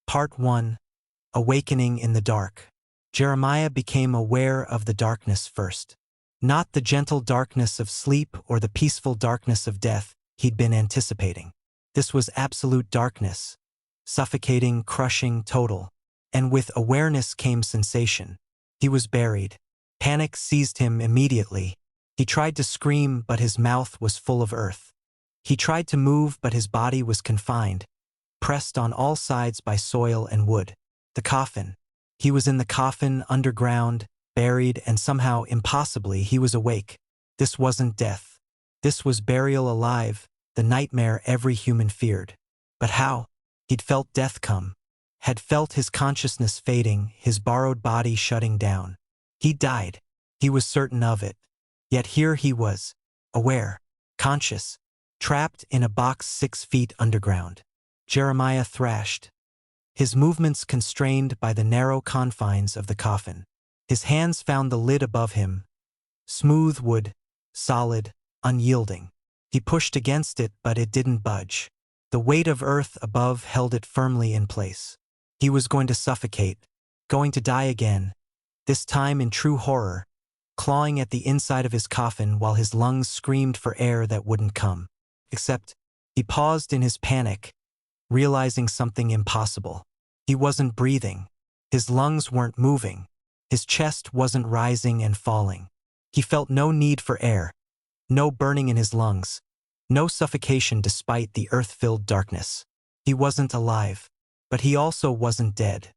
Part 1. Awakening in the Dark. Jeremiah became aware of the darkness first. Not the gentle darkness of sleep or the peaceful darkness of death he'd been anticipating. This was absolute darkness. Suffocating, crushing, total. And with awareness came sensation. He was buried. Panic seized him immediately. He tried to scream, but his mouth was full of earth. He tried to move, but his body was confined, pressed on all sides by soil and wood. The coffin. He was in the coffin, underground, buried, and somehow, impossibly, he was awake. This wasn't death. This was burial alive, the nightmare every human feared. But how? He'd felt death come. Had felt his consciousness fading, his borrowed body shutting down. He died. He was certain of it. Yet here he was, aware, conscious, trapped in a box 6 feet underground. Jeremiah thrashed, his movements constrained by the narrow confines of the coffin. His hands found the lid above him. Smooth wood, solid, unyielding. He pushed against it, but it didn't budge. The weight of earth above held it firmly in place. He was going to suffocate, going to die again, this time in true horror, clawing at the inside of his coffin while his lungs screamed for air that wouldn't come. Except, he paused in his panic, realizing something impossible. He wasn't breathing. His lungs weren't moving. His chest wasn't rising and falling. He felt no need for air, no burning in his lungs, no suffocation despite the earth-filled darkness. He wasn't alive, but he also wasn't dead.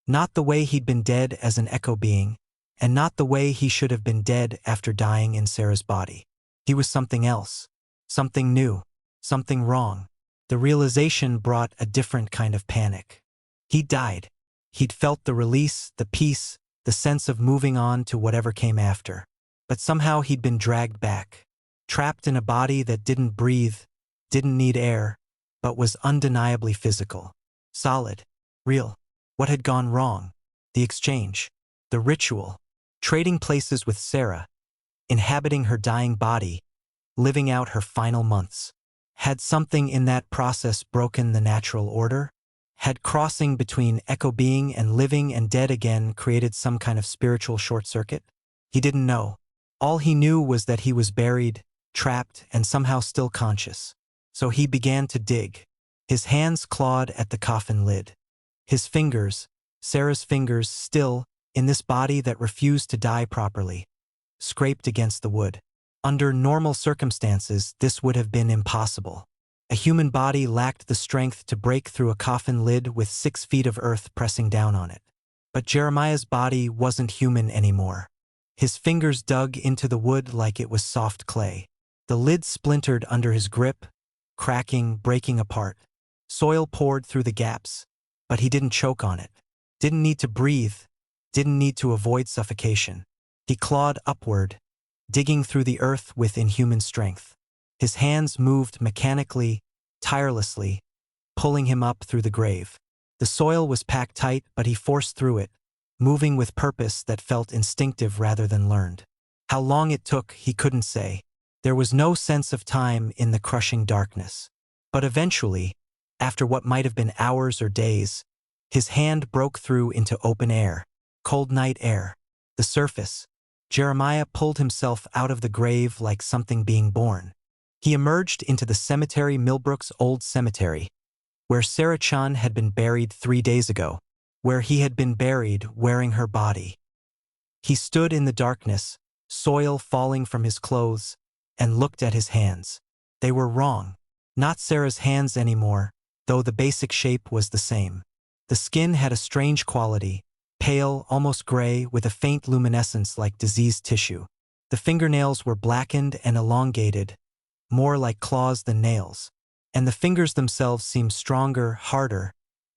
Not the way he'd been dead as an echo being, and not the way he should have been dead after dying in Sarah's body. He was something else, something new, something wrong. The realization brought a different kind of panic. He died. He'd felt the release, the peace, the sense of moving on to whatever came after. But somehow he'd been dragged back, trapped in a body that didn't breathe, didn't need air, but was undeniably physical. Solid. Real. What had gone wrong? The exchange. The ritual. Trading places with Sarah. Inhabiting her dying body. Living out her final months. Had something in that process broken the natural order? Had crossing between echo being and living and dead again created some kind of spiritual short-circuit? He didn't know. All he knew was that he was buried, trapped, and somehow still conscious. So he began to dig. His hands clawed at the coffin lid. His fingers, Sarah's fingers, still, in this body that refused to die properly, scraped against the wood. Under normal circumstances, this would have been impossible. A human body lacked the strength to break through a coffin lid with 6 feet of earth pressing down on it. But Jeremiah's body wasn't human anymore. His fingers dug into the wood like it was soft clay. The lid splintered under his grip, cracking, breaking apart. Soil poured through the gaps, but he didn't choke on it. Didn't need to breathe, didn't need to avoid suffocation. He clawed upward, digging through the earth with inhuman strength. His hands moved mechanically, tirelessly, pulling him up through the grave. The soil was packed tight, but he forced through it, moving with purpose that felt instinctive rather than learned. How long it took, he couldn't say. There was no sense of time in the crushing darkness. But eventually, after what might have been hours or days, his hand broke through into open air, cold night air. The surface. Jeremiah pulled himself out of the grave like something being born. He emerged into the cemetery, Millbrook's old cemetery, where Sarah Chan had been buried 3 days ago, where he had been buried wearing her body. He stood in the darkness, soil falling from his clothes, and looked at his hands. They were wrong. Not Sarah's hands anymore, though the basic shape was the same. The skin had a strange quality, pale, almost gray, with a faint luminescence like diseased tissue. The fingernails were blackened and elongated, more like claws than nails. And the fingers themselves seemed stronger, harder,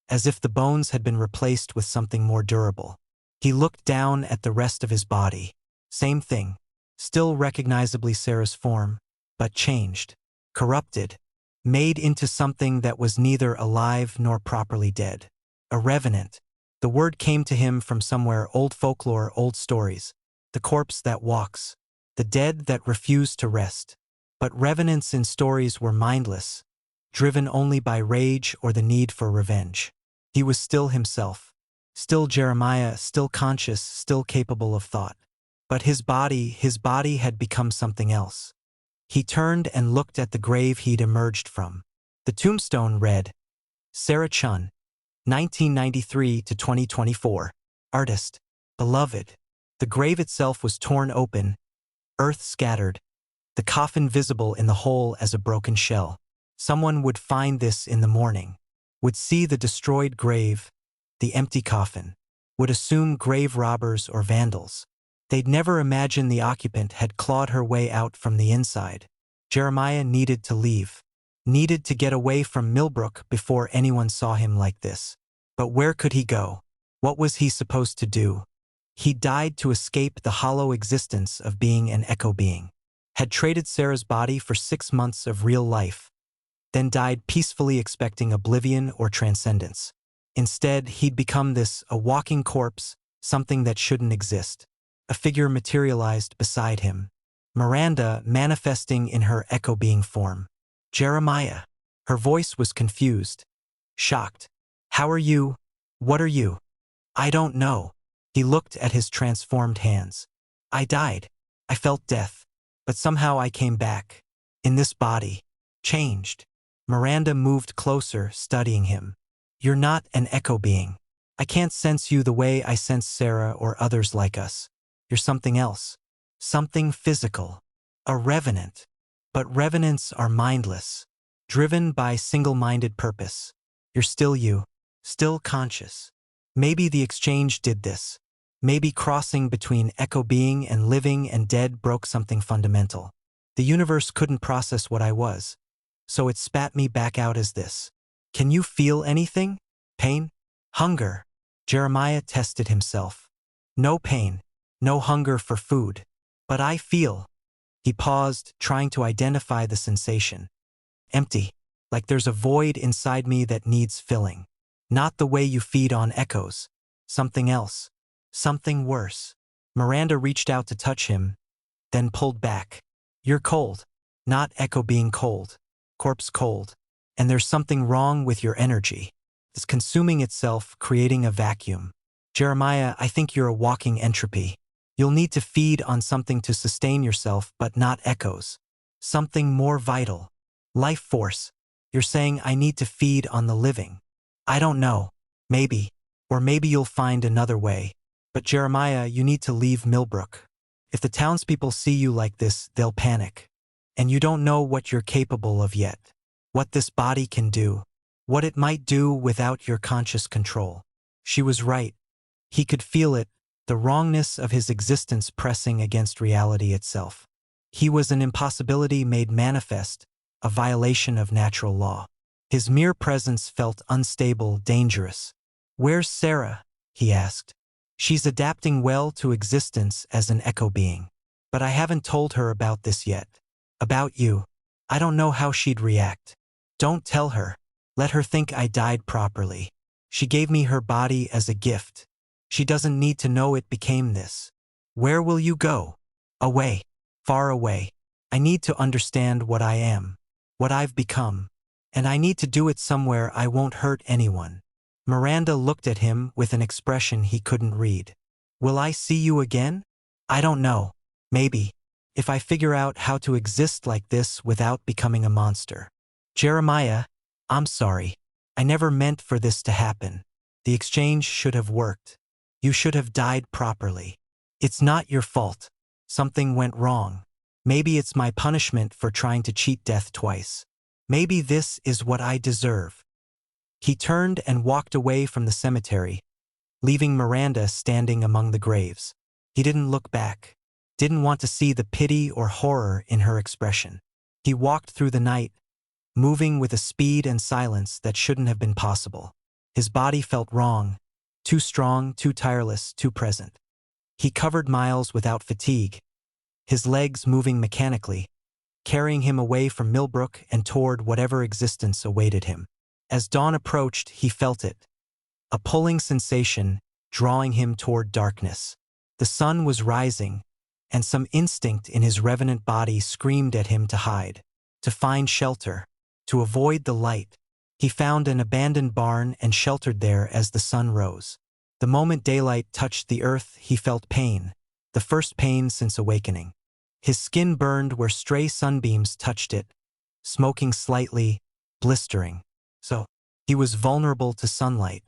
as if the bones had been replaced with something more durable. He looked down at the rest of his body. Same thing. Still recognizably Sarah's form, but changed, corrupted, made into something that was neither alive nor properly dead. A revenant. The word came to him from somewhere, old folklore, old stories. The corpse that walks. The dead that refused to rest. But revenants in stories were mindless, driven only by rage or the need for revenge. He was still himself. Still Jeremiah, still conscious, still capable of thought. But his body had become something else. He turned and looked at the grave he'd emerged from. The tombstone read, Sarah Chun, 1993 to 2024. Artist, beloved. The grave itself was torn open, earth scattered, the coffin visible in the hole as a broken shell. Someone would find this in the morning, would see the destroyed grave, the empty coffin, would assume grave robbers or vandals. They'd never imagine the occupant had clawed her way out from the inside. Jeremiah needed to leave, needed to get away from Millbrook before anyone saw him like this. But where could he go? What was he supposed to do? He died to escape the hollow existence of being an echo being. Had traded Sarah's body for 6 months of real life, then died peacefully expecting oblivion or transcendence. Instead, he'd become a walking corpse, something that shouldn't exist. A figure materialized beside him. Miranda manifesting in her echo being form. Jeremiah. Her voice was confused, shocked. How are you? What are you? I don't know. He looked at his transformed hands. I died. I felt death. But somehow I came back. In this body. Changed. Miranda moved closer, studying him. You're not an echo being. I can't sense you the way I sense Sarah or others like us. You're something else. Something physical. A revenant. But revenants are mindless. Driven by single-minded purpose. You're still you. Still conscious. Maybe the exchange did this. Maybe crossing between echo being and living and dead broke something fundamental. The universe couldn't process what I was, so it spat me back out as this. Can you feel anything? Pain? Hunger? Jeremiah tested himself. No pain. No hunger for food. But I feel. He paused, trying to identify the sensation. Empty. Like there's a void inside me that needs filling. Not the way you feed on echoes. Something else. Something worse. Miranda reached out to touch him, then pulled back. You're cold. Not echo being cold. Corpse cold. And there's something wrong with your energy. It's consuming itself, creating a vacuum. Jeremiah, I think you're a walking entropy. You'll need to feed on something to sustain yourself, but not echoes. Something more vital. Life force. You're saying I need to feed on the living. I don't know. Maybe. Or maybe you'll find another way. But Jeremiah, you need to leave Millbrook. If the townspeople see you like this, they'll panic. And you don't know what you're capable of yet. What this body can do. What it might do without your conscious control. She was right. He could feel it, the wrongness of his existence pressing against reality itself. He was an impossibility made manifest, a violation of natural law. His mere presence felt unstable, dangerous. Where's Sarah? He asked. She's adapting well to existence as an echo being. But I haven't told her about this yet. About you. I don't know how she'd react. Don't tell her. Let her think I died properly. She gave me her body as a gift. She doesn't need to know it became this. Where will you go? Away. Far away. I need to understand what I am. What I've become. And I need to do it somewhere I won't hurt anyone. Miranda looked at him with an expression he couldn't read. Will I see you again? I don't know. Maybe. If I figure out how to exist like this without becoming a monster. Jeremiah, I'm sorry. I never meant for this to happen. The exchange should have worked. You should have died properly. It's not your fault. Something went wrong. Maybe it's my punishment for trying to cheat death twice. Maybe this is what I deserve. He turned and walked away from the cemetery, leaving Miranda standing among the graves. He didn't look back, didn't want to see the pity or horror in her expression. He walked through the night, moving with a speed and silence that shouldn't have been possible. His body felt wrong, too strong, too tireless, too present. He covered miles without fatigue, his legs moving mechanically, carrying him away from Millbrook and toward whatever existence awaited him. As dawn approached, he felt it. A pulling sensation, drawing him toward darkness. The sun was rising, and some instinct in his revenant body screamed at him to hide, to find shelter, to avoid the light. He found an abandoned barn and sheltered there as the sun rose. The moment daylight touched the earth, he felt pain, the first pain since awakening. His skin burned where stray sunbeams touched it, smoking slightly, blistering. So, he was vulnerable to sunlight.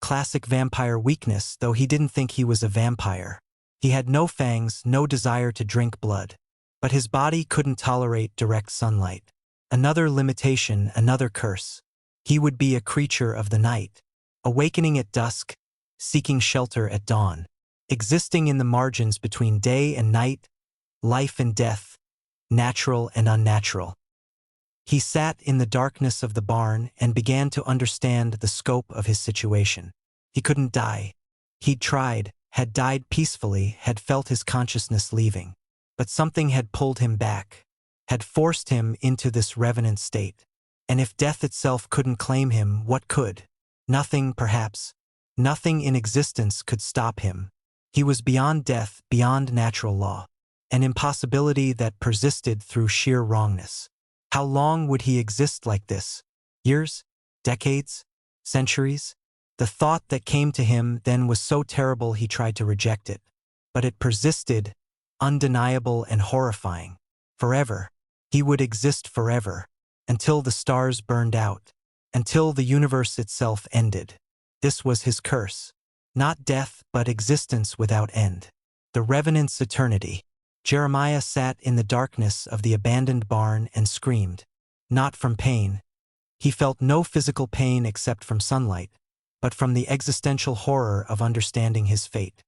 Classic vampire weakness, though he didn't think he was a vampire. He had no fangs, no desire to drink blood. But his body couldn't tolerate direct sunlight. Another limitation, another curse. He would be a creature of the night, awakening at dusk, seeking shelter at dawn, existing in the margins between day and night, life and death, natural and unnatural. He sat in the darkness of the barn and began to understand the scope of his situation. He couldn't die. He'd tried, had died peacefully, had felt his consciousness leaving. But something had pulled him back, had forced him into this revenant state. And if death itself couldn't claim him, what could? Nothing, perhaps. Nothing in existence could stop him. He was beyond death, beyond natural law. An impossibility that persisted through sheer wrongness. How long would he exist like this? Years? Decades? Centuries? The thought that came to him then was so terrible he tried to reject it. But it persisted, undeniable and horrifying. Forever. He would exist forever. Until the stars burned out. Until the universe itself ended. This was his curse. Not death, but existence without end. The revenant's eternity. Jeremiah sat in the darkness of the abandoned barn and screamed. Not from pain. He felt no physical pain except from sunlight, but from the existential horror of understanding his fate.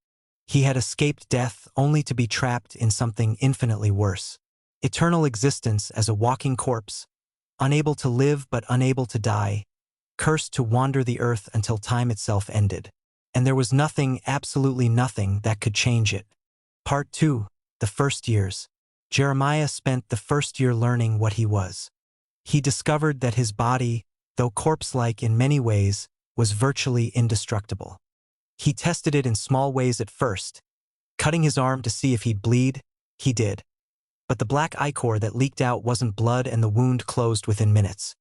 He had escaped death only to be trapped in something infinitely worse. Eternal existence as a walking corpse, unable to live but unable to die, cursed to wander the earth until time itself ended. And there was nothing, absolutely nothing, that could change it. Part 2. The first years. Jeremiah spent the first year learning what he was. He discovered that his body, though corpse-like in many ways, was virtually indestructible. He tested it in small ways at first. Cutting his arm to see if he'd bleed, he did. But the black ichor that leaked out wasn't blood and the wound closed within minutes.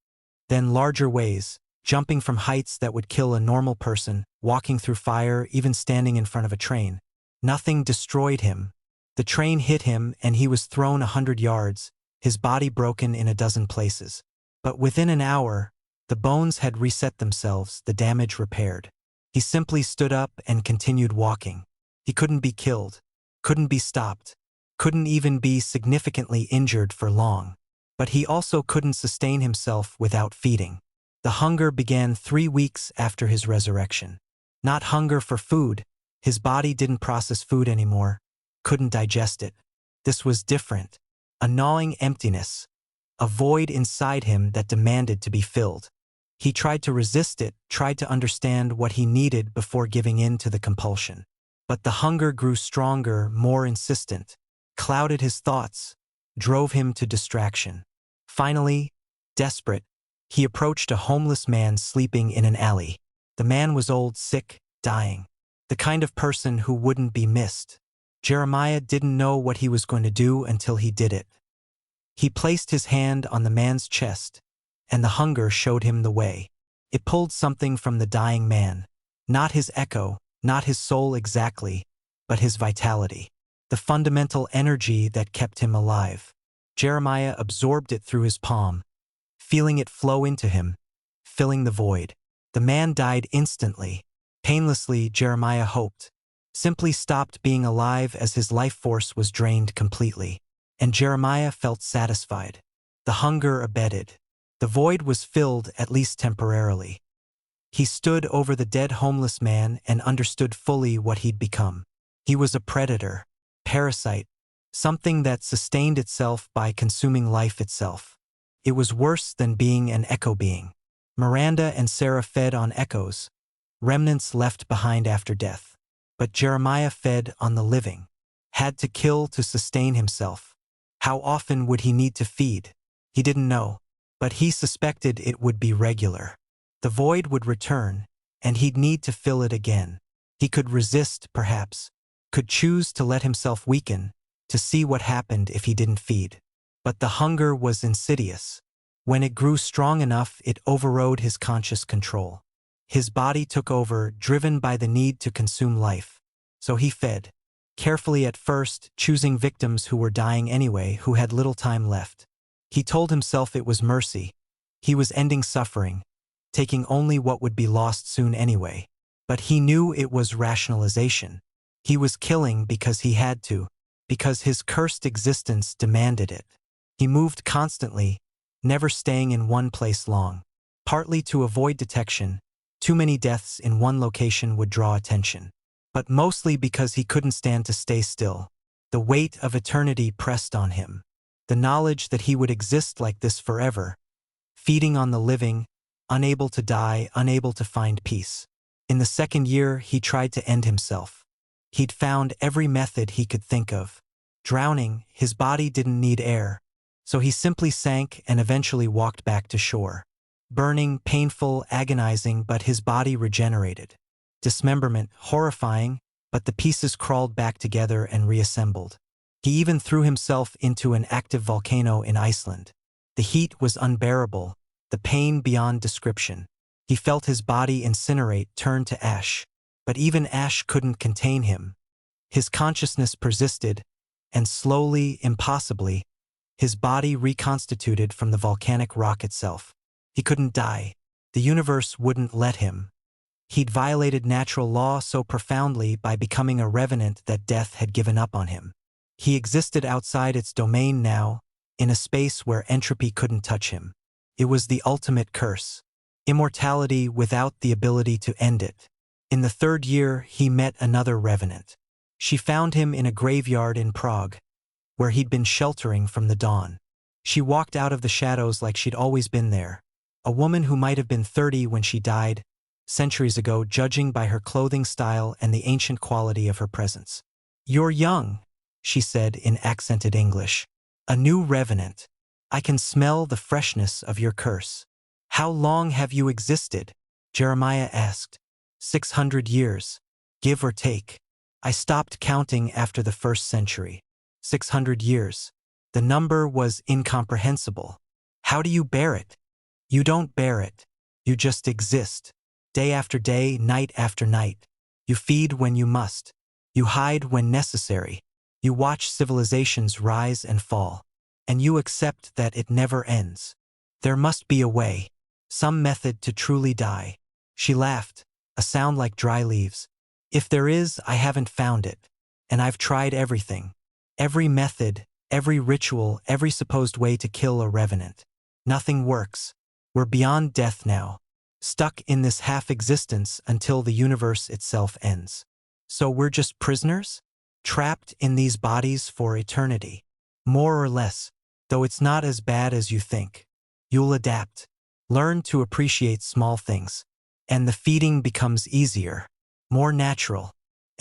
Then larger ways, jumping from heights that would kill a normal person, walking through fire, even standing in front of a train. Nothing destroyed him. The train hit him and he was thrown 100 yards, his body broken in a dozen places. But within an hour, the bones had reset themselves, the damage repaired. He simply stood up and continued walking. He couldn't be killed, couldn't be stopped, couldn't even be significantly injured for long. But he also couldn't sustain himself without feeding. The hunger began 3 weeks after his resurrection. Not hunger for food. His body didn't process food anymore, couldn't digest it. This was different. A gnawing emptiness. A void inside him that demanded to be filled. He tried to resist it, tried to understand what he needed before giving in to the compulsion. But the hunger grew stronger, more insistent, clouded his thoughts, drove him to distraction. Finally, desperate, he approached a homeless man sleeping in an alley. The man was old, sick, dying. The kind of person who wouldn't be missed. Jeremiah didn't know what he was going to do until he did it. He placed his hand on the man's chest, and the hunger showed him the way. It pulled something from the dying man. Not his echo, not his soul exactly, but his vitality. The fundamental energy that kept him alive. Jeremiah absorbed it through his palm, feeling it flow into him, filling the void. The man died instantly. Painlessly, Jeremiah hoped. Simply stopped being alive as his life force was drained completely. And Jeremiah felt satisfied. The hunger abated. The void was filled, at least temporarily. He stood over the dead homeless man and understood fully what he'd become. He was a predator, parasite, something that sustained itself by consuming life itself. It was worse than being an echo being. Miranda and Sarah fed on echoes, remnants left behind after death. But Jeremiah fed on the living, had to kill to sustain himself. How often would he need to feed? He didn't know, but he suspected it would be regular. The void would return, and he'd need to fill it again. He could resist, perhaps, could choose to let himself weaken, to see what happened if he didn't feed. But the hunger was insidious. When it grew strong enough, it overrode his conscious control. His body took over, driven by the need to consume life. So he fed. Carefully at first, choosing victims who were dying anyway, who had little time left. He told himself it was mercy. He was ending suffering, taking only what would be lost soon anyway. But he knew it was rationalization. He was killing because he had to, because his cursed existence demanded it. He moved constantly, never staying in one place long. Partly to avoid detection, too many deaths in one location would draw attention. But mostly because he couldn't stand to stay still. The weight of eternity pressed on him. The knowledge that he would exist like this forever, feeding on the living, unable to die, unable to find peace. In the second year, he tried to end himself. He'd found every method he could think of. Drowning, his body didn't need air, so he simply sank and eventually walked back to shore. Burning, painful, agonizing, but his body regenerated. Dismemberment, horrifying, but the pieces crawled back together and reassembled. He even threw himself into an active volcano in Iceland. The heat was unbearable, the pain beyond description. He felt his body incinerate, turn to ash. But even ash couldn't contain him. His consciousness persisted, and slowly, impossibly, his body reconstituted from the volcanic rock itself. He couldn't die. The universe wouldn't let him. He'd violated natural law so profoundly by becoming a revenant that death had given up on him. He existed outside its domain now, in a space where entropy couldn't touch him. It was the ultimate curse. Immortality without the ability to end it. In the third year, he met another revenant. She found him in a graveyard in Prague, where he'd been sheltering from the dawn. She walked out of the shadows like she'd always been there. A woman who might have been 30 when she died, centuries ago, judging by her clothing style and the ancient quality of her presence. "You're young," she said in accented English. "A new revenant. I can smell the freshness of your curse." "How long have you existed?" Jeremiah asked. 600 years, give or take. I stopped counting after the first century. 600 years. The number was incomprehensible. How do you bear it? You don't bear it. You just exist. Day after day, night after night. You feed when you must. You hide when necessary. You watch civilizations rise and fall. And you accept that it never ends. There must be a way. Some method to truly die. She laughed, a sound like dry leaves. If there is, I haven't found it. And I've tried everything. Every method, every ritual, every supposed way to kill a revenant. Nothing works. We're beyond death now. Stuck in this half-existence until the universe itself ends. So we're just prisoners? Trapped in these bodies for eternity. More or less, though it's not as bad as you think. You'll adapt. Learn to appreciate small things. And the feeding becomes easier. More natural.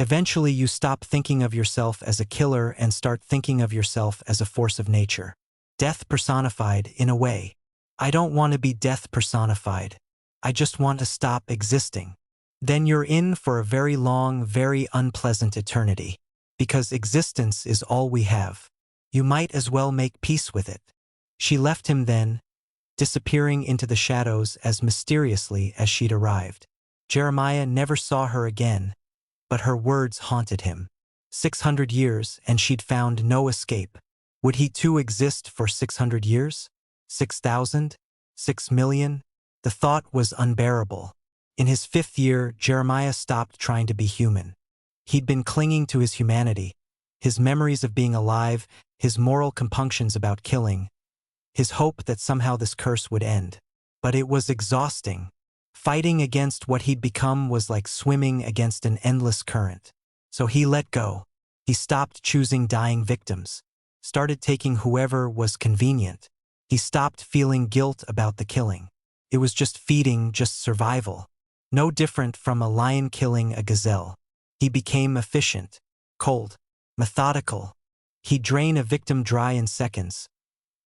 Eventually you stop thinking of yourself as a killer and start thinking of yourself as a force of nature. Death personified, in a way. I don't want to be death personified. I just want to stop existing. Then you're in for a very long, very unpleasant eternity. Because existence is all we have. You might as well make peace with it. She left him then, disappearing into the shadows as mysteriously as she'd arrived. Jeremiah never saw her again, but her words haunted him. 600 years, and she'd found no escape. Would he too exist for 600 years? 6,000? 6 million? The thought was unbearable. In his 5th year, Jeremiah stopped trying to be human. He'd been clinging to his humanity, his memories of being alive, his moral compunctions about killing, his hope that somehow this curse would end. But it was exhausting. Fighting against what he'd become was like swimming against an endless current. So he let go. He stopped choosing dying victims, started taking whoever was convenient. He stopped feeling guilt about the killing. It was just feeding, just survival. No different from a lion killing a gazelle. He became efficient, cold, methodical. He'd drain a victim dry in seconds,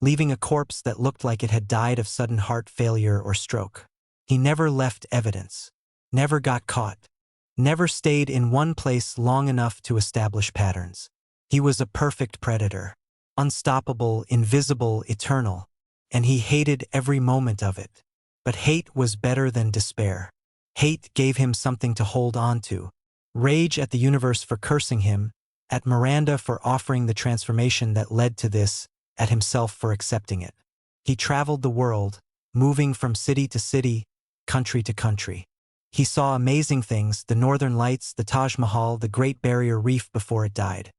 leaving a corpse that looked like it had died of sudden heart failure or stroke. He never left evidence, never got caught, never stayed in one place long enough to establish patterns. He was a perfect predator, unstoppable, invisible, eternal. and he hated every moment of it. But hate was better than despair. Hate gave him something to hold on to. Rage at the universe for cursing him, at Miranda for offering the transformation that led to this, at himself for accepting it. He traveled the world, moving from city to city, country to country. He saw amazing things, the Northern Lights, the Taj Mahal, the Great Barrier Reef before it died.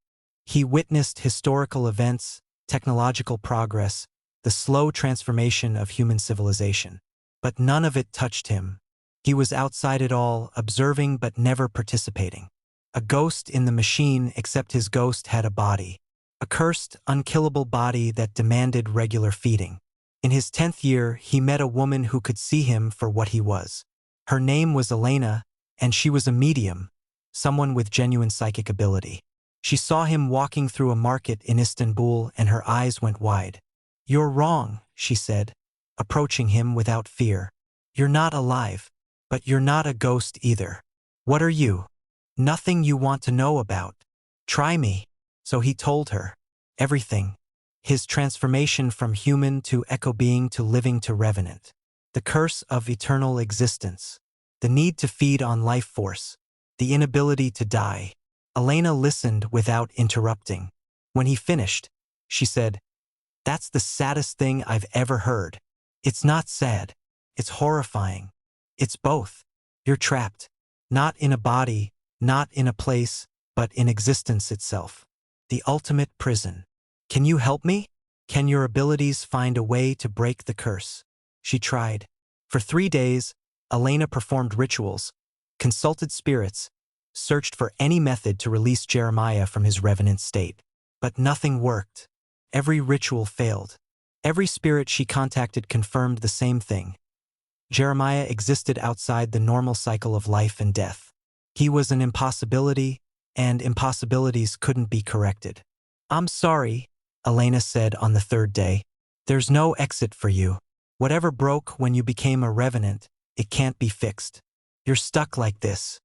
He witnessed historical events, technological progress, the slow transformation of human civilization. But none of it touched him. He was outside it all, observing but never participating. A ghost in the machine, except his ghost had a body. A cursed, unkillable body that demanded regular feeding. In his 10th year, he met a woman who could see him for what he was. Her name was Elena, and she was a medium, someone with genuine psychic ability. She saw him walking through a market in Istanbul, and her eyes went wide. "You're wrong," she said, approaching him without fear. "You're not alive, but you're not a ghost either. What are you? Nothing you want to know about. Try me." So he told her. Everything. His transformation from human to echo being to living to revenant. The curse of eternal existence. The need to feed on life force. The inability to die. Elena listened without interrupting. When he finished, she said, "That's the saddest thing I've ever heard." "It's not sad. It's horrifying. It's both. You're trapped. Not in a body, not in a place, but in existence itself. The ultimate prison. Can you help me? Can your abilities find a way to break the curse?" She tried. For 3 days, Elena performed rituals, consulted spirits, searched for any method to release Jeremiah from his revenant state. But nothing worked. Every ritual failed. Every spirit she contacted confirmed the same thing. Jeremiah existed outside the normal cycle of life and death. He was an impossibility, and impossibilities couldn't be corrected. "I'm sorry," Elena said on the 3rd day. "There's no exit for you. Whatever broke when you became a revenant, it can't be fixed. You're stuck like this.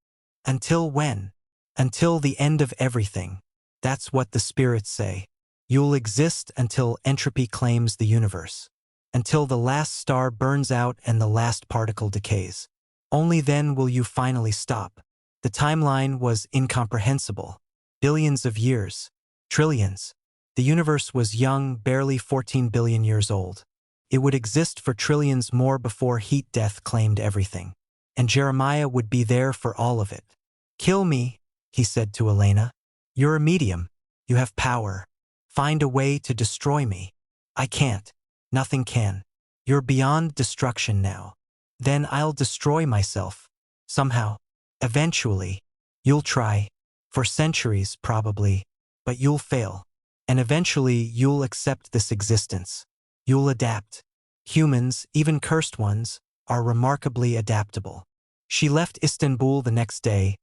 Until when? Until the end of everything. That's what the spirits say. You'll exist until entropy claims the universe. Until the last star burns out and the last particle decays. Only then will you finally stop." The timeline was incomprehensible. Billions of years. Trillions. The universe was young, barely 14 billion years old. It would exist for trillions more before heat death claimed everything. And Jeremiah would be there for all of it. "Kill me," he said to Elena. "You're a medium. You have power. Find a way to destroy me." "I can't. Nothing can. You're beyond destruction now. Then I'll destroy myself. Somehow. Eventually. You'll try. For centuries, probably. But you'll fail. And eventually you'll accept this existence. You'll adapt. Humans, even cursed ones, are remarkably adaptable." She left Istanbul the next day,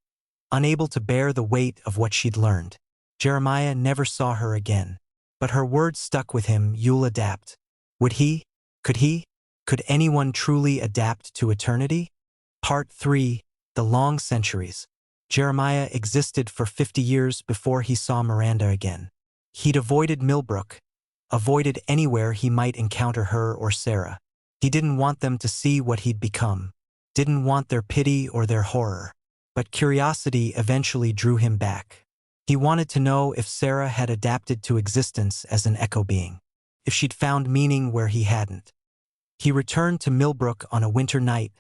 unable to bear the weight of what she'd learned. Jeremiah never saw her again. But her words stuck with him. You'll adapt. Would he? Could he? Could anyone truly adapt to eternity? Part 3. The Long Centuries. Jeremiah existed for 50 years before he saw Miranda again. He'd avoided Millbrook, avoided anywhere he might encounter her or Sarah. He didn't want them to see what he'd become, didn't want their pity or their horror. But curiosity eventually drew him back. He wanted to know if Sarah had adapted to existence as an echo being, if she'd found meaning where he hadn't. He returned to Millbrook on a winter night,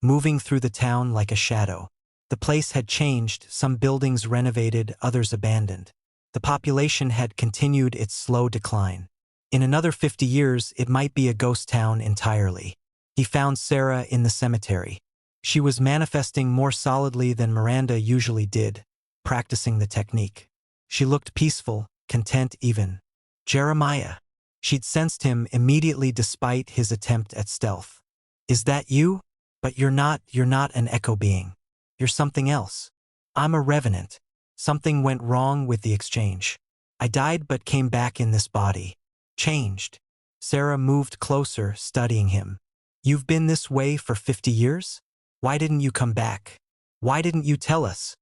moving through the town like a shadow. The place had changed, some buildings renovated, others abandoned. The population had continued its slow decline. In another 50 years, it might be a ghost town entirely. He found Sarah in the cemetery. She was manifesting more solidly than Miranda usually did, practicing the technique. She looked peaceful, content even. Jeremiah. She'd sensed him immediately despite his attempt at stealth. "Is that you? But you're not an echo being. You're something else. I'm a revenant. Something went wrong with the exchange. I died but came back in this body. Changed." Sarah moved closer, studying him. "You've been this way for 50 years? Why didn't you come back? Why didn't you tell us?"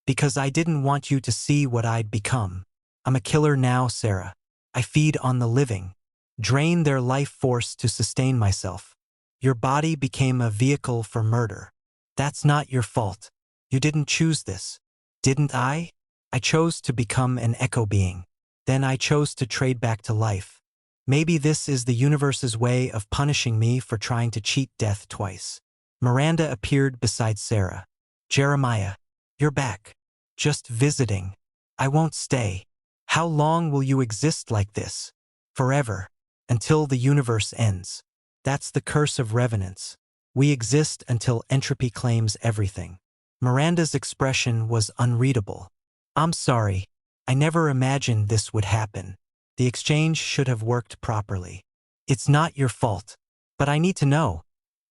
"Because I didn't want you to see what I'd become. I'm a killer now, Sarah. I feed on the living. drain their life force to sustain myself. Your body became a vehicle for murder. That's not your fault. You didn't choose this. Didn't I? I chose to become an echo being. Then I chose to trade back to life. Maybe this is the universe's way of punishing me for trying to cheat death twice. Miranda appeared beside Sarah. Jeremiah, you're back. Just visiting. I won't stay. How long will you exist like this? Forever. Until the universe ends. That's the curse of revenants. We exist until entropy claims everything. Miranda's expression was unreadable. I'm sorry. I never imagined this would happen. The exchange should have worked properly. It's not your fault. But I need to know.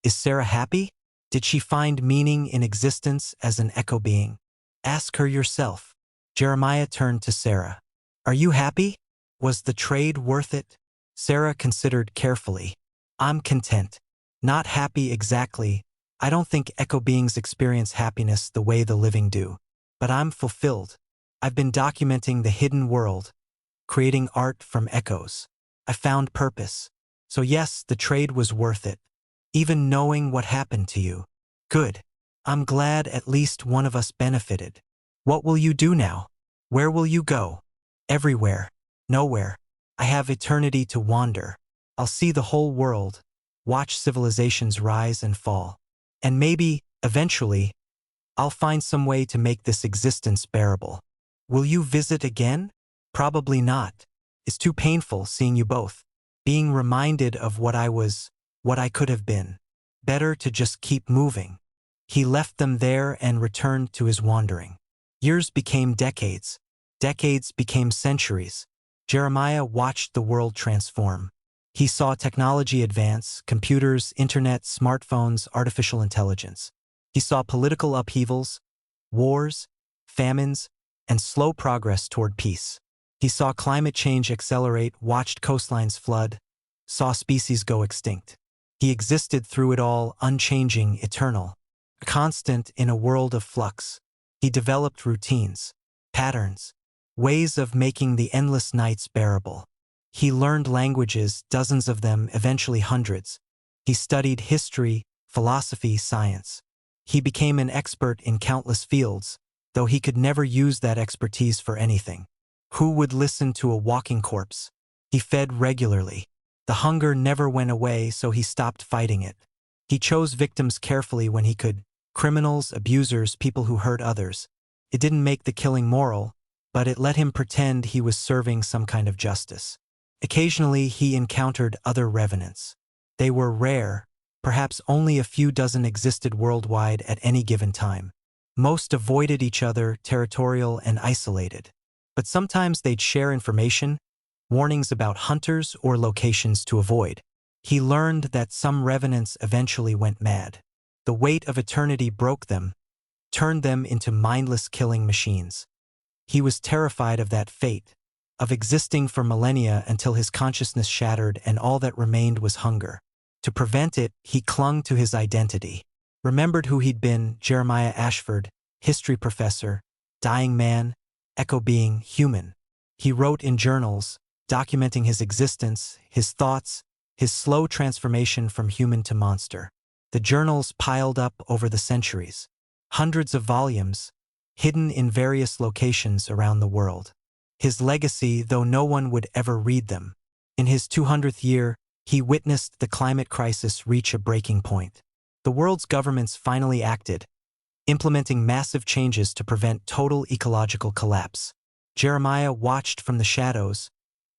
Is Sarah happy? Did she find meaning in existence as an echo being? Ask her yourself. Jeremiah turned to Sarah. Are you happy? Was the trade worth it? Sarah considered carefully. I'm content. Not happy exactly. I don't think echo beings experience happiness the way the living do. But I'm fulfilled. I've been documenting the hidden world, creating art from echoes. I found purpose. So yes, the trade was worth it. Even knowing what happened to you. Good. I'm glad at least one of us benefited. What will you do now? Where will you go? Everywhere. Nowhere. I have eternity to wander. I'll see the whole world, watch civilizations rise and fall. And maybe, eventually, I'll find some way to make this existence bearable. Will you visit again? Probably not. It's too painful seeing you both. Being reminded of what I was, what I could have been. Better to just keep moving. He left them there and returned to his wandering. Years became decades. Decades became centuries. Jeremiah watched the world transform. He saw technology advance, computers, internet, smartphones, artificial intelligence. He saw political upheavals, wars, famines, and slow progress toward peace. He saw climate change accelerate, watched coastlines flood, saw species go extinct. He existed through it all, unchanging, eternal, a constant in a world of flux. He developed routines, patterns, ways of making the endless nights bearable. He learned languages, dozens of them, eventually hundreds. He studied history, philosophy, science. He became an expert in countless fields, though he could never use that expertise for anything. Who would listen to a walking corpse? He fed regularly. The hunger never went away, so he stopped fighting it. He chose victims carefully when he could. Criminals, abusers, people who hurt others. It didn't make the killing moral, but it let him pretend he was serving some kind of justice. Occasionally, he encountered other revenants. They were rare, perhaps only a few dozen existed worldwide at any given time. Most avoided each other, territorial and isolated. But sometimes they'd share information, warnings about hunters or locations to avoid. He learned that some revenants eventually went mad. The weight of eternity broke them, turned them into mindless killing machines. He was terrified of that fate, of existing for millennia until his consciousness shattered and all that remained was hunger. To prevent it, he clung to his identity. Remembered who he'd been: Jeremiah Ashford, history professor, dying man, echo being, human. He wrote in journals, documenting his existence, his thoughts, his slow transformation from human to monster. The journals piled up over the centuries. Hundreds of volumes, hidden in various locations around the world. His legacy, though no one would ever read them. In his 200th year, he witnessed the climate crisis reach a breaking point. The world's governments finally acted, implementing massive changes to prevent total ecological collapse. Jeremiah watched from the shadows,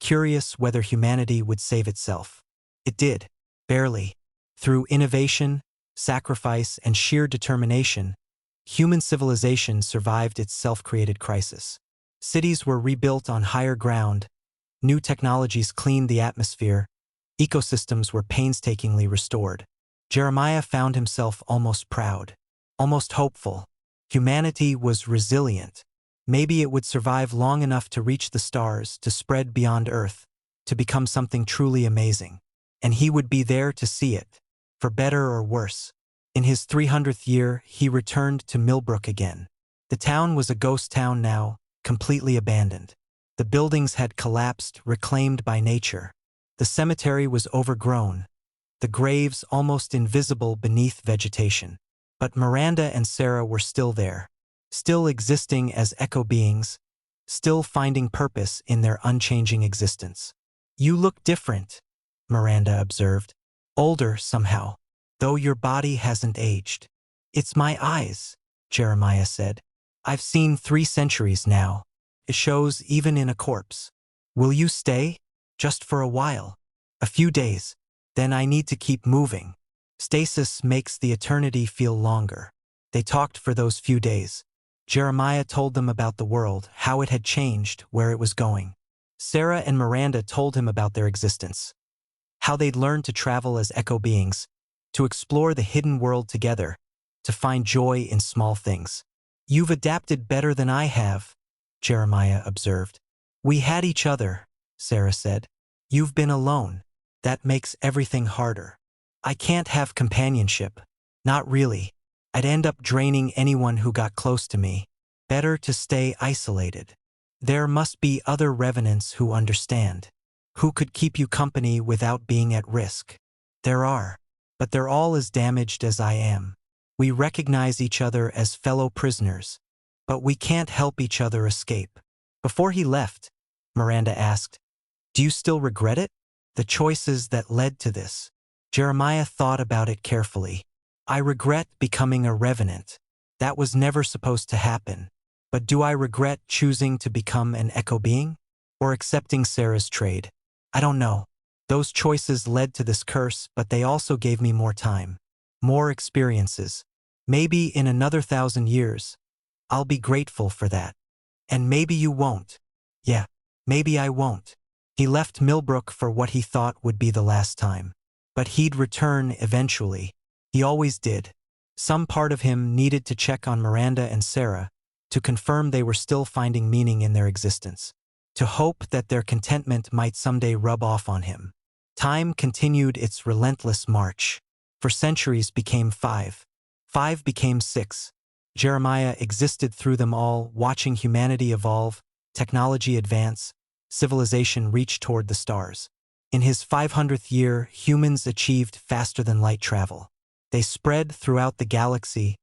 curious whether humanity would save itself. It did, barely. Through innovation, sacrifice, and sheer determination, human civilization survived its self-created crisis. Cities were rebuilt on higher ground, new technologies cleaned the atmosphere, ecosystems were painstakingly restored. Jeremiah found himself almost proud, almost hopeful. Humanity was resilient. Maybe it would survive long enough to reach the stars, to spread beyond Earth, to become something truly amazing. And he would be there to see it, for better or worse. In his 300th year, he returned to Millbrook again. The town was a ghost town now, completely abandoned. The buildings had collapsed, reclaimed by nature. The cemetery was overgrown, the graves almost invisible beneath vegetation. But Miranda and Sarah were still there, still existing as echo beings, still finding purpose in their unchanging existence. "You look different," Miranda observed. "Older, somehow, though your body hasn't aged." "It's my eyes," Jeremiah said. "I've seen 3 centuries now. It shows even in a corpse." "Will you stay?" "Just for a while. A few days. Then I need to keep moving. Stasis makes the eternity feel longer." They talked for those few days. Jeremiah told them about the world, how it had changed, where it was going. Sarah and Miranda told him about their existence, how they'd learned to travel as echo beings, to explore the hidden world together, to find joy in small things. "You've adapted better than I have," Jeremiah observed. "We had each other," Sarah said. "You've been alone. That makes everything harder." "I can't have companionship. Not really. I'd end up draining anyone who got close to me. Better to stay isolated." "There must be other revenants who understand, who could keep you company without being at risk." "There are. But they're all as damaged as I am. We recognize each other as fellow prisoners, but we can't help each other escape." Before he left, Miranda asked, "Do you still regret it? The choices that led to this?" Jeremiah thought about it carefully. "I regret becoming a revenant. That was never supposed to happen. But do I regret choosing to become an echo being? Or accepting Sarah's trade? I don't know. Those choices led to this curse, but they also gave me more time, more experiences. Maybe in another 1,000 years, I'll be grateful for that. And maybe you won't. Yeah, maybe I won't." He left Millbrook for what he thought would be the last time. But he'd return eventually. He always did. Some part of him needed to check on Miranda and Sarah, to confirm they were still finding meaning in their existence, to hope that their contentment might someday rub off on him. Time continued its relentless march. For centuries became 5. 5 became 6. Jeremiah existed through them all, watching humanity evolve, technology advance, civilization reach toward the stars. In his 500th year, humans achieved faster-than-light travel. They spread throughout the galaxy,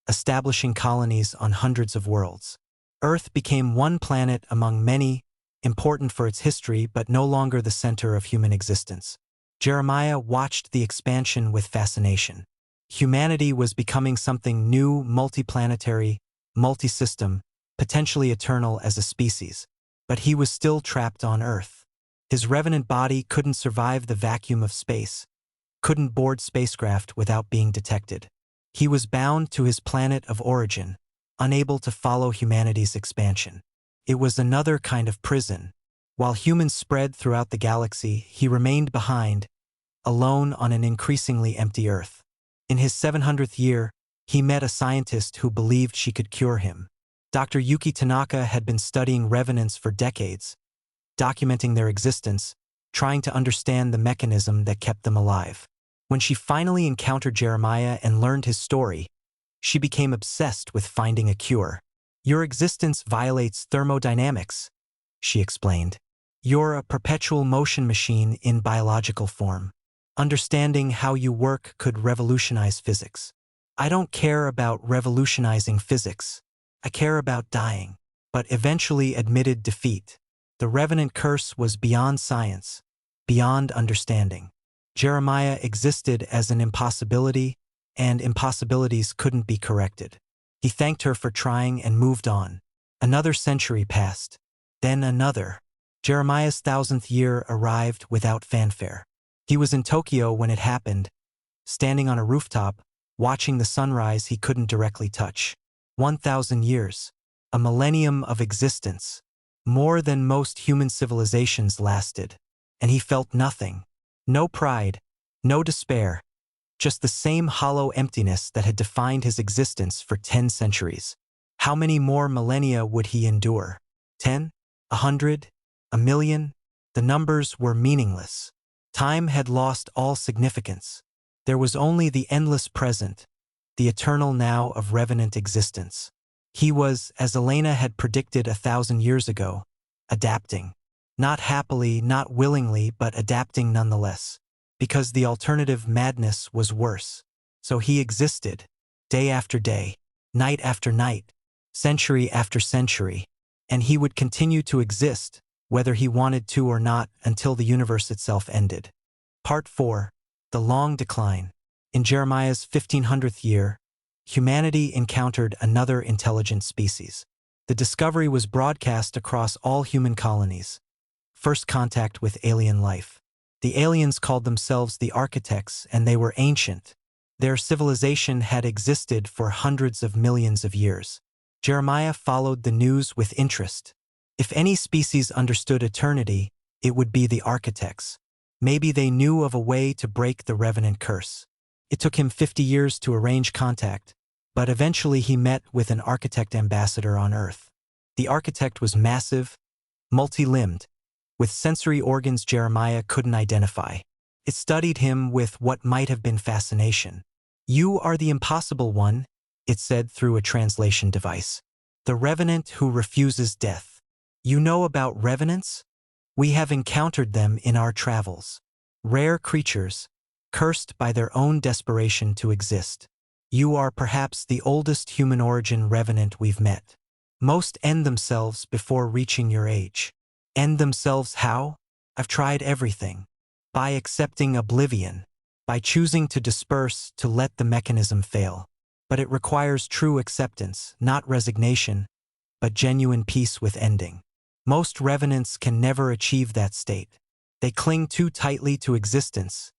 establishing colonies on hundreds of worlds. Earth became one planet among many, important for its history but no longer the center of human existence. Jeremiah watched the expansion with fascination. Humanity was becoming something new, multiplanetary, multi-system, potentially eternal as a species. But he was still trapped on Earth. His revenant body couldn't survive the vacuum of space, couldn't board spacecraft without being detected. He was bound to his planet of origin, unable to follow humanity's expansion. It was another kind of prison. While humans spread throughout the galaxy, he remained behind, alone on an increasingly empty Earth. In his 700th year, he met a scientist who believed she could cure him. Dr. Yuki Tanaka had been studying revenants for decades, documenting their existence, trying to understand the mechanism that kept them alive. When she finally encountered Jeremiah and learned his story, she became obsessed with finding a cure. "Your existence violates thermodynamics," she explained. "You're a perpetual motion machine in biological form. Understanding how you work could revolutionize physics." "I don't care about revolutionizing physics. I care about dying." But eventually admitted defeat. The revenant curse was beyond science, beyond understanding. Jeremiah existed as an impossibility, and impossibilities couldn't be corrected. He thanked her for trying and moved on. Another century passed. Then another. Jeremiah's 1,000th year arrived without fanfare. He was in Tokyo when it happened, standing on a rooftop, watching the sunrise he couldn't directly touch. 1,000 years. A millennium of existence. More than most human civilizations lasted. And he felt nothing. No pride, no despair. Just the same hollow emptiness that had defined his existence for 10 centuries. How many more millennia would he endure? 10? 100? 1,000,000? The numbers were meaningless. Time had lost all significance. There was only the endless present, the eternal now of revenant existence. He was, as Elena had predicted 1,000 years ago, adapting. Not happily, not willingly, but adapting nonetheless. Because the alternative madness was worse. So he existed, day after day, night after night, century after century, and he would continue to exist, whether he wanted to or not, until the universe itself ended. Part 4. The Long Decline. In Jeremiah's 1500th year, humanity encountered another intelligent species. The discovery was broadcast across all human colonies. First contact with alien life. The aliens called themselves the architects, and they were ancient. Their civilization had existed for hundreds of millions of years. Jeremiah followed the news with interest. If any species understood eternity, it would be the architects. Maybe they knew of a way to break the revenant curse. It took him 50 years to arrange contact, but eventually he met with an architect ambassador on Earth. The architect was massive, multi-limbed, with sensory organs Jeremiah couldn't identify. It studied him with what might have been fascination. "You are the impossible one," it said through a translation device. "The revenant who refuses death. You know about revenants? We have encountered them in our travels. Rare creatures, cursed by their own desperation to exist. You are perhaps the oldest human origin revenant we've met. Most end themselves before reaching your age. End themselves how? I've tried everything. By accepting oblivion. By choosing to disperse, to let the mechanism fail. But it requires true acceptance, not resignation, but genuine peace with ending. Most revenants can never achieve that state. They cling too tightly to existence,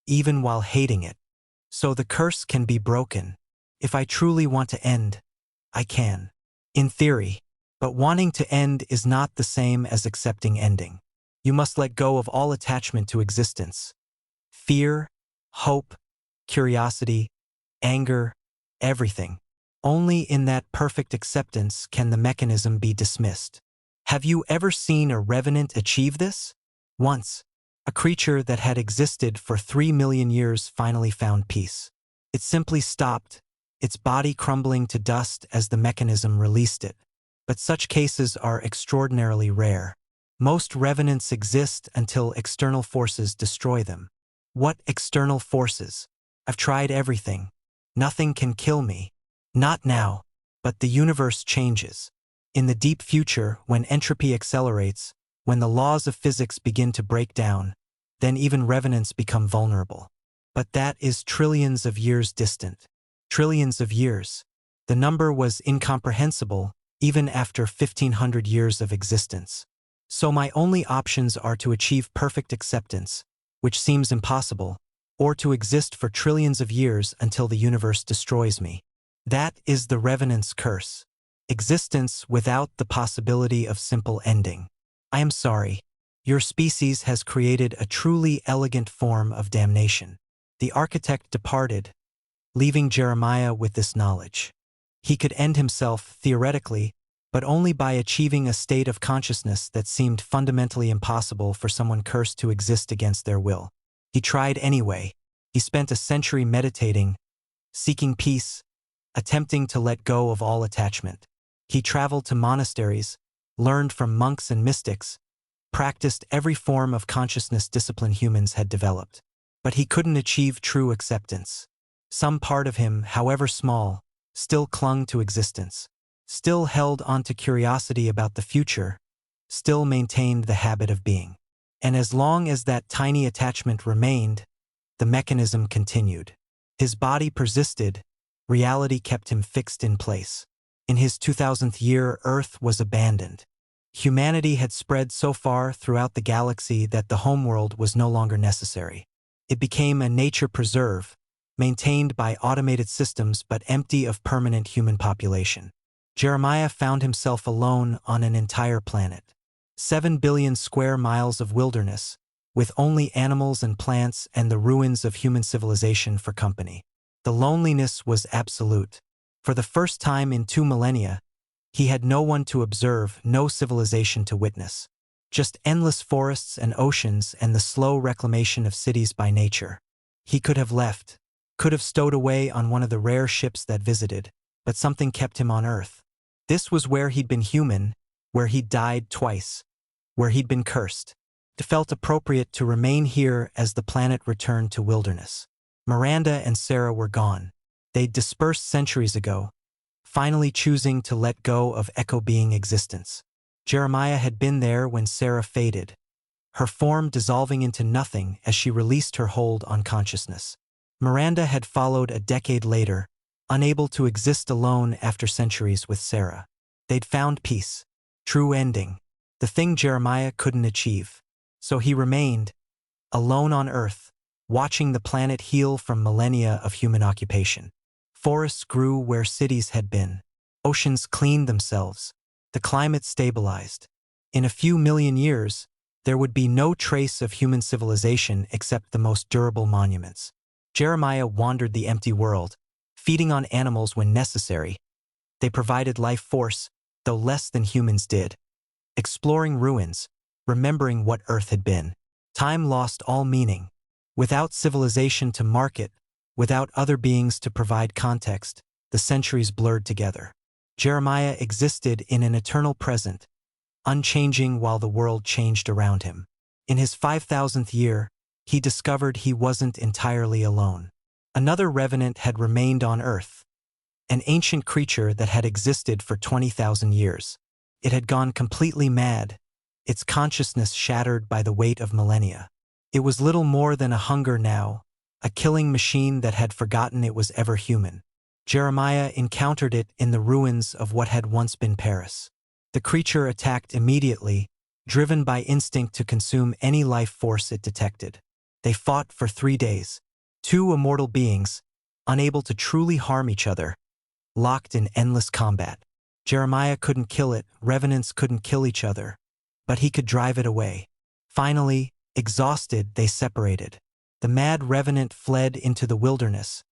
even while hating it. So the curse can be broken. If I truly want to end, I can. In theory. But wanting to end is not the same as accepting ending. You must let go of all attachment to existence. Fear, hope, curiosity, anger, everything. Only in that perfect acceptance can the mechanism be dismissed. Have you ever seen a revenant achieve this? Once, a creature that had existed for 3 million years finally found peace. It simply stopped, its body crumbling to dust as the mechanism released it. But such cases are extraordinarily rare. Most revenants exist until external forces destroy them. What external forces? I've tried everything. Nothing can kill me. Not now. But the universe changes. In the deep future, when entropy accelerates, when the laws of physics begin to break down, then even revenants become vulnerable. But that is trillions of years distant. Trillions of years. The number was incomprehensible, even after 1500 years of existence. So my only options are to achieve perfect acceptance, which seems impossible, or to exist for trillions of years until the universe destroys me. That is the revenant's curse. Existence without the possibility of simple ending. I am sorry. Your species has created a truly elegant form of damnation. The architect departed, leaving Jeremiah with this knowledge. He could end himself, theoretically, but only by achieving a state of consciousness that seemed fundamentally impossible for someone cursed to exist against their will. He tried anyway. He spent a century meditating, seeking peace, attempting to let go of all attachment. He traveled to monasteries, learned from monks and mystics, practiced every form of consciousness discipline humans had developed. But he couldn't achieve true acceptance. Some part of him, however small, still clung to existence, still held on to curiosity about the future, still maintained the habit of being. And as long as that tiny attachment remained, the mechanism continued. His body persisted, reality kept him fixed in place. In his 2000th year, Earth was abandoned. Humanity had spread so far throughout the galaxy that the homeworld was no longer necessary. It became a nature preserve, maintained by automated systems but empty of permanent human population. Jeremiah found himself alone on an entire planet. 7 billion square miles of wilderness, with only animals and plants and the ruins of human civilization for company. The loneliness was absolute. For the first time in 2 millennia, he had no one to observe, no civilization to witness. Just endless forests and oceans and the slow reclamation of cities by nature. He could have left, could have stowed away on one of the rare ships that visited, but something kept him on Earth. This was where he'd been human, where he'd died twice. where he'd been cursed. It felt appropriate to remain here as the planet returned to wilderness. Miranda and Sarah were gone. They'd dispersed centuries ago, finally choosing to let go of echo-being existence. Jeremiah had been there when Sarah faded, her form dissolving into nothing as she released her hold on consciousness. Miranda had followed a decade later, unable to exist alone after centuries with Sarah. They'd found peace, true ending, the thing Jeremiah couldn't achieve. So he remained, alone on Earth, watching the planet heal from millennia of human occupation. Forests grew where cities had been. Oceans cleaned themselves. The climate stabilized. In a few million years, there would be no trace of human civilization except the most durable monuments. Jeremiah wandered the empty world, feeding on animals when necessary. They provided life force, though less than humans did. Exploring ruins, remembering what Earth had been. Time lost all meaning. Without civilization to mark it, without other beings to provide context, the centuries blurred together. Jeremiah existed in an eternal present, unchanging while the world changed around him. In his 5,000th year, he discovered he wasn't entirely alone. Another revenant had remained on Earth, an ancient creature that had existed for 20,000 years. It had gone completely mad, its consciousness shattered by the weight of millennia. It was little more than a hunger now, a killing machine that had forgotten it was ever human. Jeremiah encountered it in the ruins of what had once been Paris. The creature attacked immediately, driven by instinct to consume any life force it detected. They fought for 3 days. Two immortal beings, unable to truly harm each other, locked in endless combat. Jeremiah couldn't kill it, revenants couldn't kill each other, but he could drive it away. Finally, exhausted, they separated. The mad revenant fled into the wilderness,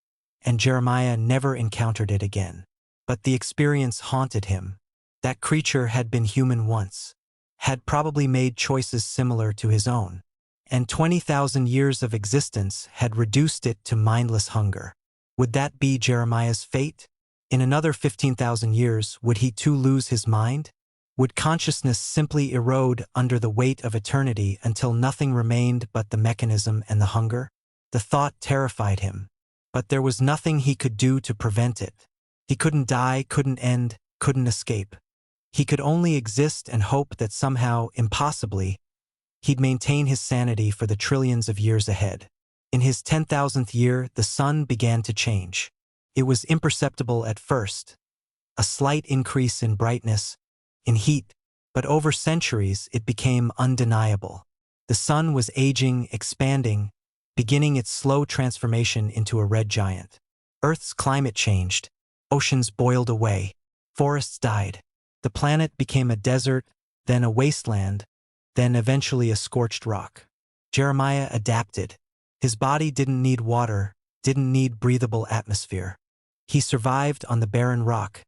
and Jeremiah never encountered it again. But the experience haunted him. That creature had been human once, had probably made choices similar to his own, and 20,000 years of existence had reduced it to mindless hunger. Would that be Jeremiah's fate? In another 15,000 years, would he too lose his mind? Would consciousness simply erode under the weight of eternity until nothing remained but the mechanism and the hunger? The thought terrified him, but there was nothing he could do to prevent it. He couldn't die, couldn't end, couldn't escape. He could only exist and hope that somehow, impossibly, he'd maintain his sanity for the trillions of years ahead. In his 10,000th year, the sun began to change. It was imperceptible at first, a slight increase in brightness, in heat, but over centuries it became undeniable. The sun was aging, expanding, beginning its slow transformation into a red giant. Earth's climate changed, oceans boiled away, forests died. The planet became a desert, then a wasteland, then eventually a scorched rock. Jeremiah adapted. His body didn't need water, didn't need breathable atmosphere. He survived on the barren rock,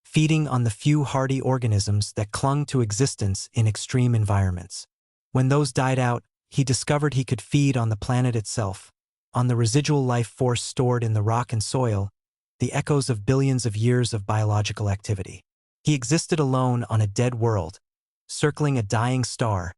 feeding on the few hardy organisms that clung to existence in extreme environments. When those died out, he discovered he could feed on the planet itself, on the residual life force stored in the rock and soil, the echoes of billions of years of biological activity. He existed alone on a dead world, circling a dying star,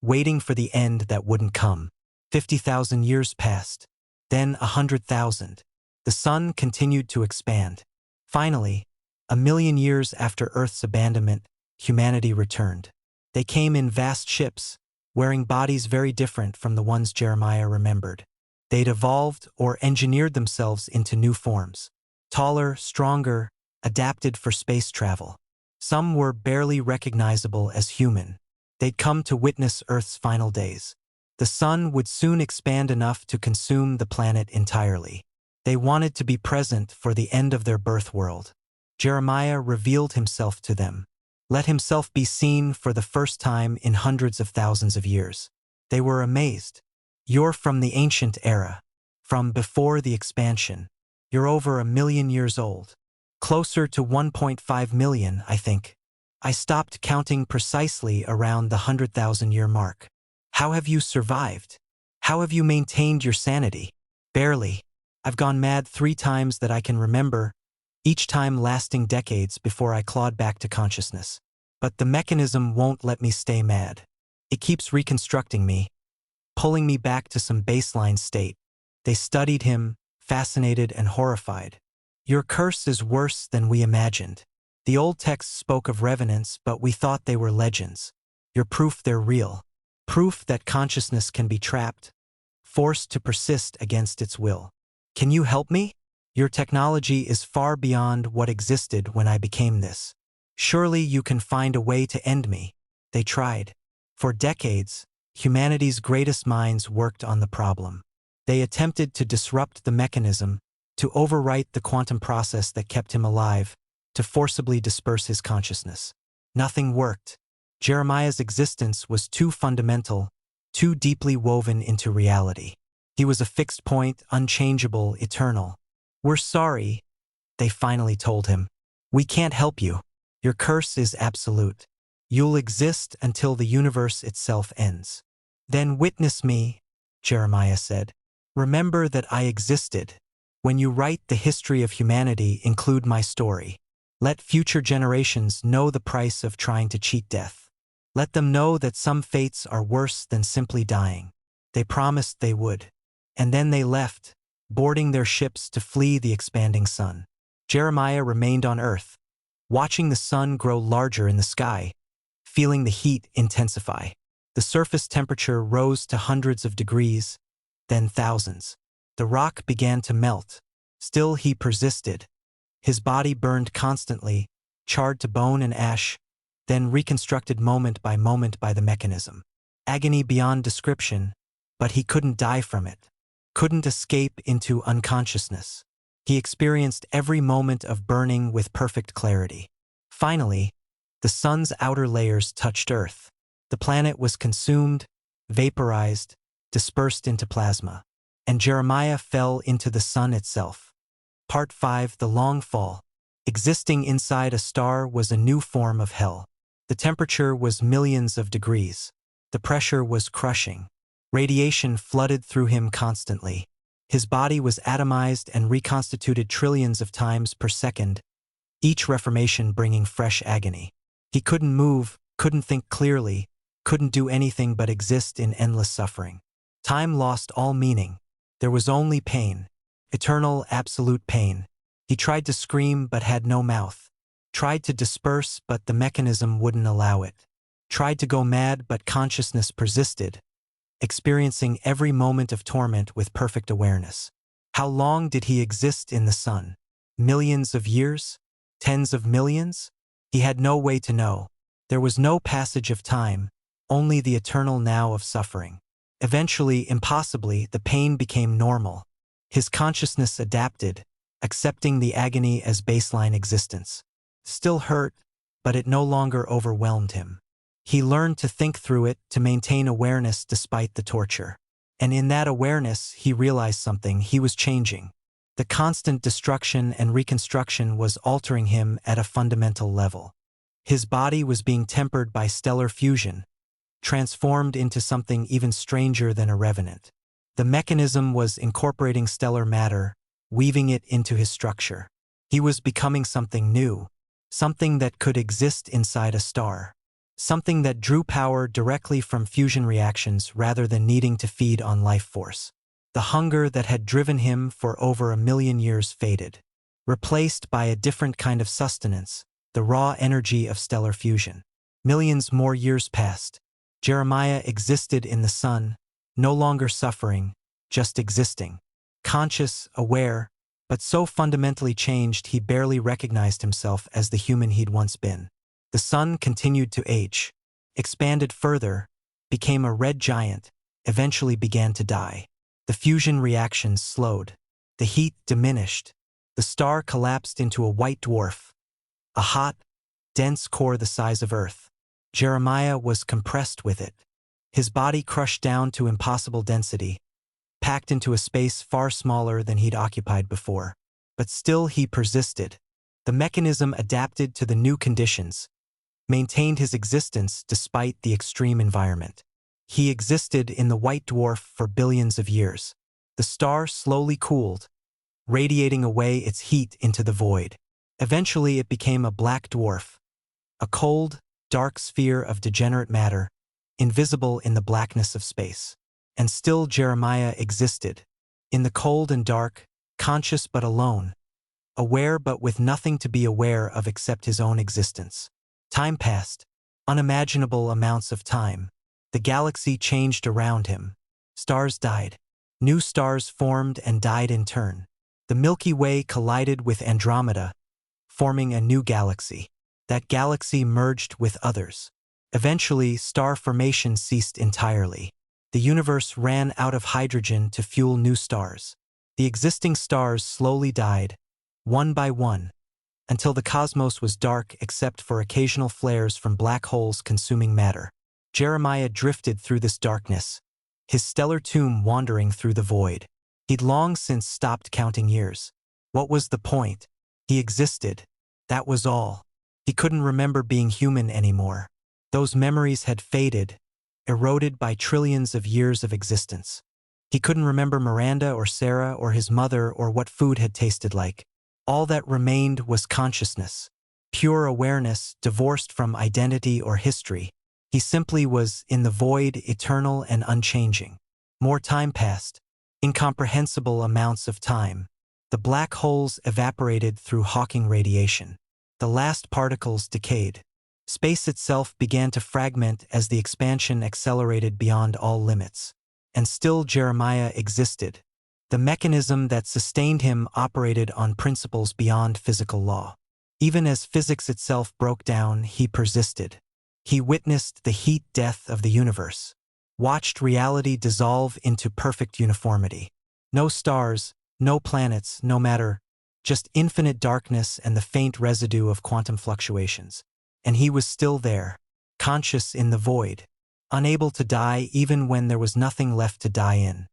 waiting for the end that wouldn't come. 50,000 years passed, then 100,000. The sun continued to expand. Finally, 1,000,000 years after Earth's abandonment, humanity returned. They came in vast ships, wearing bodies very different from the ones Jeremiah remembered. They'd evolved or engineered themselves into new forms. Taller, stronger, adapted for space travel. Some were barely recognizable as human. They'd come to witness Earth's final days. The sun would soon expand enough to consume the planet entirely. They wanted to be present for the end of their birth world. Jeremiah revealed himself to them, let himself be seen for the first time in hundreds of thousands of years. They were amazed. You're from the ancient era, from before the expansion. You're over 1,000,000 years old. Closer to 1.5 million, I think. I stopped counting precisely around the 100,000-year mark. How have you survived? How have you maintained your sanity? Barely. I've gone mad 3 times that I can remember, each time lasting decades before I clawed back to consciousness. But the mechanism won't let me stay mad. It keeps reconstructing me, pulling me back to some baseline state. They studied him, fascinated and horrified. Your curse is worse than we imagined. The old texts spoke of revenants, but we thought they were legends. You're proof they're real. Proof that consciousness can be trapped, forced to persist against its will. Can you help me? Your technology is far beyond what existed when I became this. Surely you can find a way to end me. They tried. For decades, humanity's greatest minds worked on the problem. They attempted to disrupt the mechanism, to overwrite the quantum process that kept him alive, to forcibly disperse his consciousness. Nothing worked. Jeremiah's existence was too fundamental, too deeply woven into reality. He was a fixed point, unchangeable, eternal. We're sorry, they finally told him. We can't help you. Your curse is absolute. You'll exist until the universe itself ends. Then witness me, Jeremiah said. Remember that I existed. When you write the history of humanity, include my story. Let future generations know the price of trying to cheat death. Let them know that some fates are worse than simply dying. They promised they would. And then they left, boarding their ships to flee the expanding sun. Jeremiah remained on Earth, watching the sun grow larger in the sky, feeling the heat intensify. The surface temperature rose to hundreds of degrees, then thousands. The rock began to melt. Still he persisted. His body burned constantly, charred to bone and ash, then reconstructed moment by the mechanism. Agony beyond description, but he couldn't die from it. Couldn't escape into unconsciousness. He experienced every moment of burning with perfect clarity. Finally, the sun's outer layers touched Earth. The planet was consumed, vaporized, dispersed into plasma. And Jeremiah fell into the sun itself. Part 5: The Long Fall. Existing inside a star was a new form of hell. The temperature was millions of degrees. The pressure was crushing. Radiation flooded through him constantly. His body was atomized and reconstituted trillions of times per second, each reformation bringing fresh agony. He couldn't move, couldn't think clearly, couldn't do anything but exist in endless suffering. Time lost all meaning. There was only pain. Eternal, absolute pain. He tried to scream but had no mouth. Tried to disperse but the mechanism wouldn't allow it. Tried to go mad but consciousness persisted, experiencing every moment of torment with perfect awareness. How long did he exist in the sun? Millions of years? Tens of millions? He had no way to know. There was no passage of time, only the eternal now of suffering. Eventually, impossibly, the pain became normal. His consciousness adapted, accepting the agony as baseline existence. Still hurt, but it no longer overwhelmed him. He learned to think through it, to maintain awareness despite the torture. And in that awareness, he realized something: he was changing. The constant destruction and reconstruction was altering him at a fundamental level. His body was being tempered by stellar fusion, transformed into something even stranger than a revenant. The mechanism was incorporating stellar matter, weaving it into his structure. He was becoming something new, something that could exist inside a star, something that drew power directly from fusion reactions rather than needing to feed on life force. The hunger that had driven him for over 1,000,000 years faded, replaced by a different kind of sustenance, the raw energy of stellar fusion. Millions more years passed. Jeremiah existed in the sun, no longer suffering, just existing. Conscious, aware, but so fundamentally changed he barely recognized himself as the human he'd once been. The sun continued to age, expanded further, became a red giant, eventually began to die. The fusion reactions slowed. The heat diminished. The star collapsed into a white dwarf, a hot, dense core the size of Earth. Jeremiah was compressed with it. His body crushed down to impossible density, packed into a space far smaller than he'd occupied before. But still he persisted. The mechanism adapted to the new conditions, maintained his existence despite the extreme environment. He existed in the white dwarf for billions of years. The star slowly cooled, radiating away its heat into the void. Eventually it became a black dwarf, a cold, dark sphere of degenerate matter, invisible in the blackness of space. And still Jeremiah existed, in the cold and dark, conscious but alone, aware but with nothing to be aware of except his own existence. Time passed, unimaginable amounts of time. The galaxy changed around him. Stars died. New stars formed and died in turn. The Milky Way collided with Andromeda, forming a new galaxy. That galaxy merged with others. Eventually, star formation ceased entirely. The universe ran out of hydrogen to fuel new stars. The existing stars slowly died, one by one, until the cosmos was dark except for occasional flares from black holes consuming matter. Jeremiah drifted through this darkness, his stellar tomb wandering through the void. He'd long since stopped counting years. What was the point? He existed. That was all. He couldn't remember being human anymore. Those memories had faded, eroded by trillions of years of existence. He couldn't remember Miranda or Sarah or his mother or what food had tasted like. All that remained was consciousness, pure awareness divorced from identity or history. He simply was in the void, eternal and unchanging. More time passed, incomprehensible amounts of time. The black holes evaporated through Hawking radiation. The last particles decayed. Space itself began to fragment as the expansion accelerated beyond all limits. And still Jeremiah existed. The mechanism that sustained him operated on principles beyond physical law. Even as physics itself broke down, he persisted. He witnessed the heat death of the universe, watched reality dissolve into perfect uniformity. No stars, no planets, no matter, just infinite darkness and the faint residue of quantum fluctuations. And he was still there, conscious in the void, unable to die even when there was nothing left to die in.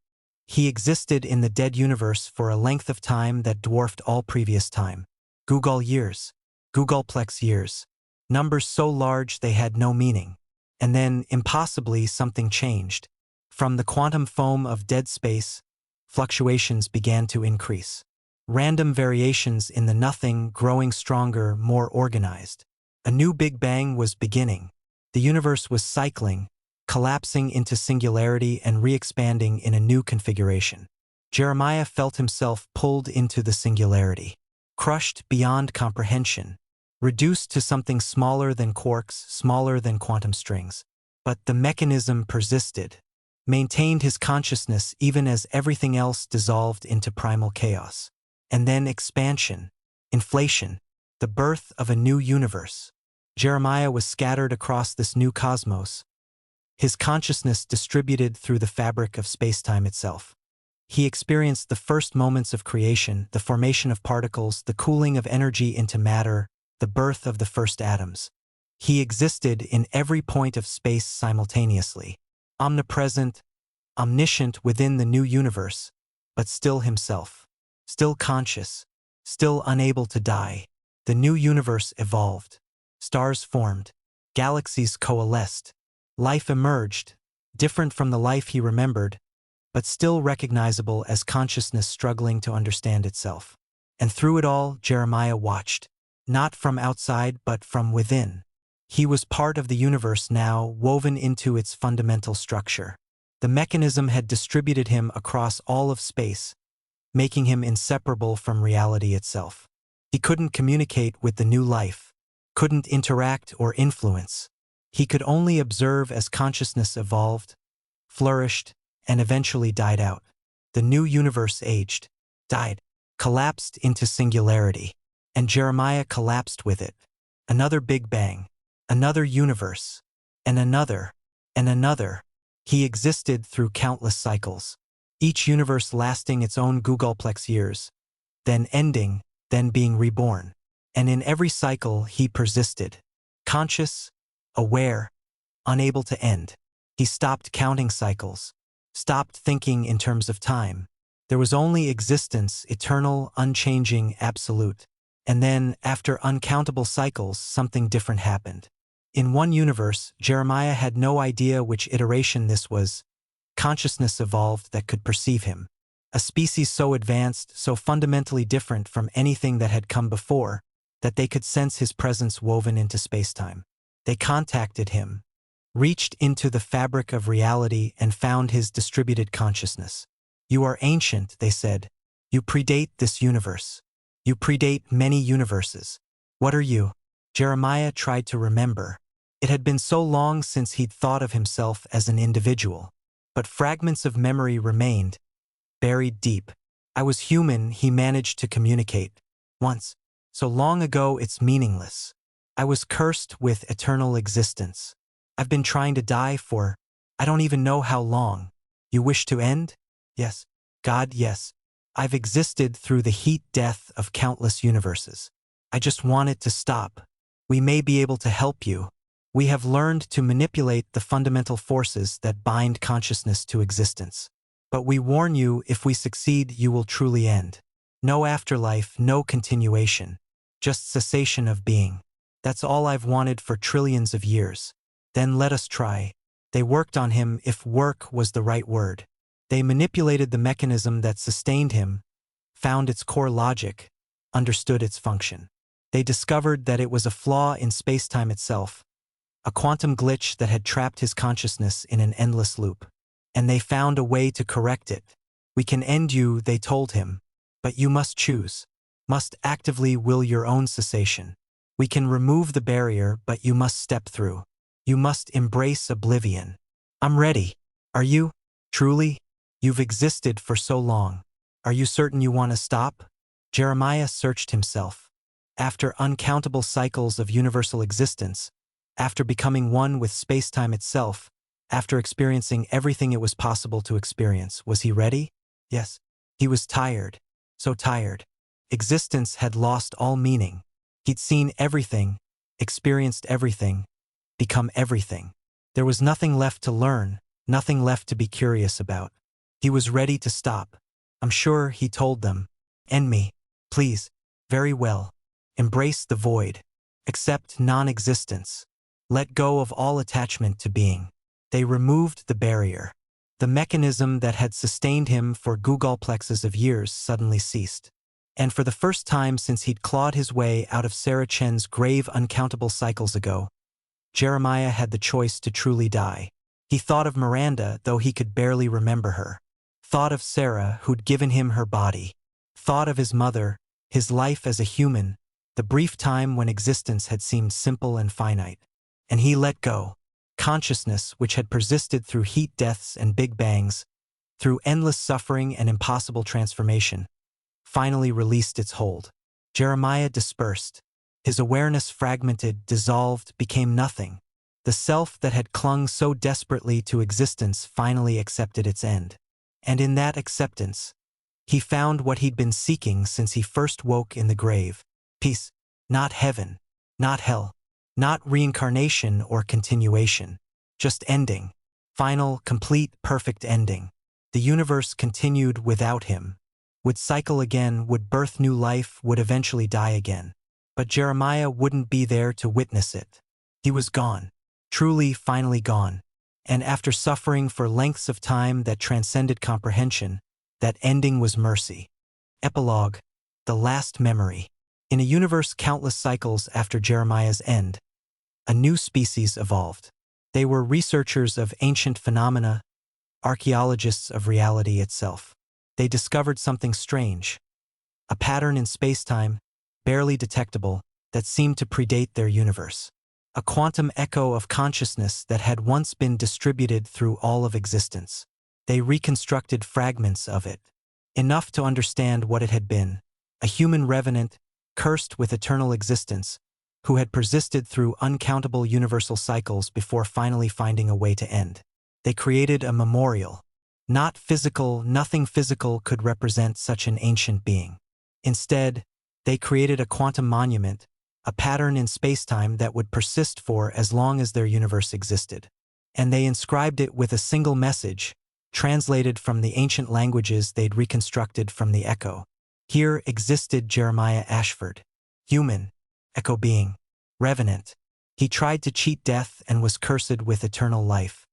He existed in the dead universe for a length of time that dwarfed all previous time. Google years, Googleplex years, numbers so large they had no meaning. And then, impossibly, something changed. From the quantum foam of dead space, fluctuations began to increase. Random variations in the nothing growing stronger, more organized. A new Big Bang was beginning. The universe was cycling, collapsing into singularity and re-expanding in a new configuration. Jeremiah felt himself pulled into the singularity, crushed beyond comprehension, reduced to something smaller than quarks, smaller than quantum strings. But the mechanism persisted, maintained his consciousness even as everything else dissolved into primal chaos. And then expansion, inflation, the birth of a new universe. Jeremiah was scattered across this new cosmos, his consciousness distributed through the fabric of space-time itself. He experienced the first moments of creation, the formation of particles, the cooling of energy into matter, the birth of the first atoms. He existed in every point of space simultaneously, omnipresent, omniscient within the new universe, but still himself, still conscious, still unable to die. The new universe evolved. Stars formed. Galaxies coalesced. Life emerged, different from the life he remembered, but still recognizable as consciousness struggling to understand itself. And through it all, Jeremiah watched, not from outside but from within. He was part of the universe now, woven into its fundamental structure. The mechanism had distributed him across all of space, making him inseparable from reality itself. He couldn't communicate with the new life, couldn't interact or influence. He could only observe as consciousness evolved, flourished, and eventually died out. The new universe aged, died, collapsed into singularity, and Jeremiah collapsed with it. Another Big Bang, another universe, and another, and another. He existed through countless cycles, each universe lasting its own Googleplex years, then ending, then being reborn. And in every cycle he persisted, conscious, aware, unable to end. He stopped counting cycles, stopped thinking in terms of time. There was only existence, eternal, unchanging, absolute. And then, after uncountable cycles, something different happened. In one universe, Jeremiah had no idea which iteration this was. Consciousness evolved that could perceive him. A species so advanced, so fundamentally different from anything that had come before, that they could sense his presence woven into spacetime. They contacted him, reached into the fabric of reality and found his distributed consciousness. You are ancient, they said. You predate this universe. You predate many universes. What are you? Jeremiah tried to remember. It had been so long since he'd thought of himself as an individual. But fragments of memory remained, buried deep. I was human, he managed to communicate. Once. So long ago it's meaningless. I was cursed with eternal existence. I've been trying to die for, I don't even know how long. You wish to end? Yes. God, yes. I've existed through the heat death of countless universes. I just want it to stop. We may be able to help you. We have learned to manipulate the fundamental forces that bind consciousness to existence. But we warn you, if we succeed, you will truly end. No afterlife, no continuation. Just cessation of being. That's all I've wanted for trillions of years. Then let us try. They worked on him, if work was the right word. They manipulated the mechanism that sustained him, found its core logic, understood its function. They discovered that it was a flaw in space-time itself, a quantum glitch that had trapped his consciousness in an endless loop. And they found a way to correct it. We can end you, they told him, but you must choose, must actively will your own cessation. We can remove the barrier, but you must step through. You must embrace oblivion. I'm ready. Are you? Truly? You've existed for so long. Are you certain you want to stop? Jeremiah searched himself. After uncountable cycles of universal existence, after becoming one with space-time itself, after experiencing everything it was possible to experience, was he ready? Yes. He was tired. So tired. Existence had lost all meaning. He'd seen everything, experienced everything, become everything. There was nothing left to learn, nothing left to be curious about. He was ready to stop. I'm sure, he told them. End me. Please. Very well. Embrace the void. Accept non-existence. Let go of all attachment to being. They removed the barrier. The mechanism that had sustained him for googolplexes of years suddenly ceased. And for the first time since he'd clawed his way out of Sarah Chen's grave uncountable cycles ago, Jeremiah had the choice to truly die. He thought of Miranda, though he could barely remember her. Thought of Sarah, who'd given him her body. Thought of his mother, his life as a human, the brief time when existence had seemed simple and finite. And he let go. Consciousness, which had persisted through heat deaths and big bangs, through endless suffering and impossible transformation, finally released its hold. Jeremiah dispersed. His awareness fragmented, dissolved, became nothing. The self that had clung so desperately to existence finally accepted its end. And in that acceptance, he found what he'd been seeking since he first woke in the grave. Peace. Not heaven. Not hell. Not reincarnation or continuation. Just ending. Final, complete, perfect ending. The universe continued without him. Would cycle again, would birth new life, would eventually die again. But Jeremiah wouldn't be there to witness it. He was gone. Truly, finally gone. And after suffering for lengths of time that transcended comprehension, that ending was mercy. Epilogue. The last memory. In a universe countless cycles after Jeremiah's end, a new species evolved. They were researchers of ancient phenomena, archaeologists of reality itself. They discovered something strange. A pattern in space-time, barely detectable, that seemed to predate their universe. A quantum echo of consciousness that had once been distributed through all of existence. They reconstructed fragments of it, enough to understand what it had been. A human revenant, cursed with eternal existence, who had persisted through uncountable universal cycles before finally finding a way to end. They created a memorial. Not physical, nothing physical could represent such an ancient being. Instead, they created a quantum monument, a pattern in spacetime that would persist for as long as their universe existed. And they inscribed it with a single message, translated from the ancient languages they'd reconstructed from the echo. Here existed Jeremiah Ashford. Human. Echo being. Revenant. He tried to cheat death and was cursed with eternal life.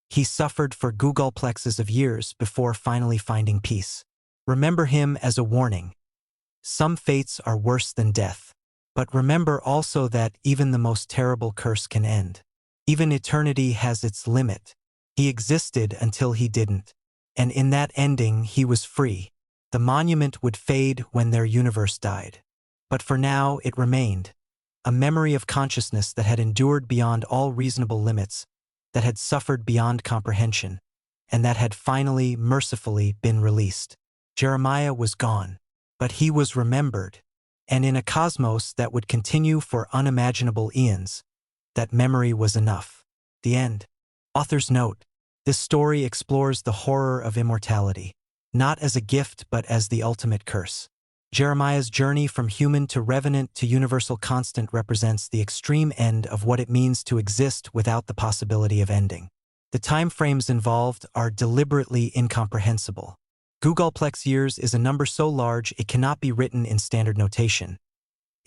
He suffered for googolplexes of years before finally finding peace. Remember him as a warning. Some fates are worse than death. But remember also that even the most terrible curse can end. Even eternity has its limit. He existed until he didn't. And in that ending, he was free. The monument would fade when their universe died. But for now, it remained. A memory of consciousness that had endured beyond all reasonable limits, that had suffered beyond comprehension, and that had finally, mercifully, been released. Jeremiah was gone, but he was remembered, and in a cosmos that would continue for unimaginable eons, that memory was enough. The end. Author's note: this story explores the horror of immortality, not as a gift but as the ultimate curse. Jeremiah's journey from human to revenant to universal constant represents the extreme end of what it means to exist without the possibility of ending. The time frames involved are deliberately incomprehensible. Googolplex years is a number so large it cannot be written in standard notation.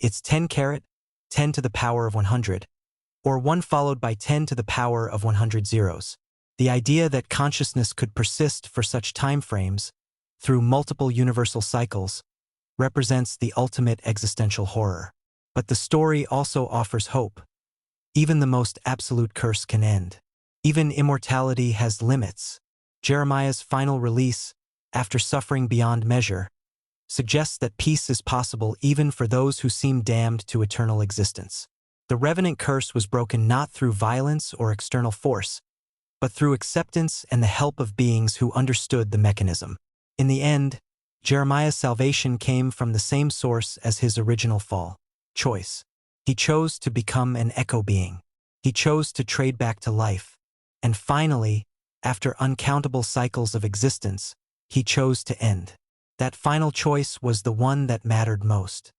It's 10 carat, 10 to the power of 100, or 1 followed by 10 to the power of 100 zeros. The idea that consciousness could persist for such time frames, through multiple universal cycles, represents the ultimate existential horror. But the story also offers hope. Even the most absolute curse can end. Even immortality has limits. Jeremiah's final release, after suffering beyond measure, suggests that peace is possible even for those who seem damned to eternal existence. The revenant curse was broken not through violence or external force, but through acceptance and the help of beings who understood the mechanism. In the end, Jeremiah's salvation came from the same source as his original fall: choice. He chose to become an echo being. He chose to trade back to life. And finally, after uncountable cycles of existence, he chose to end. That final choice was the one that mattered most.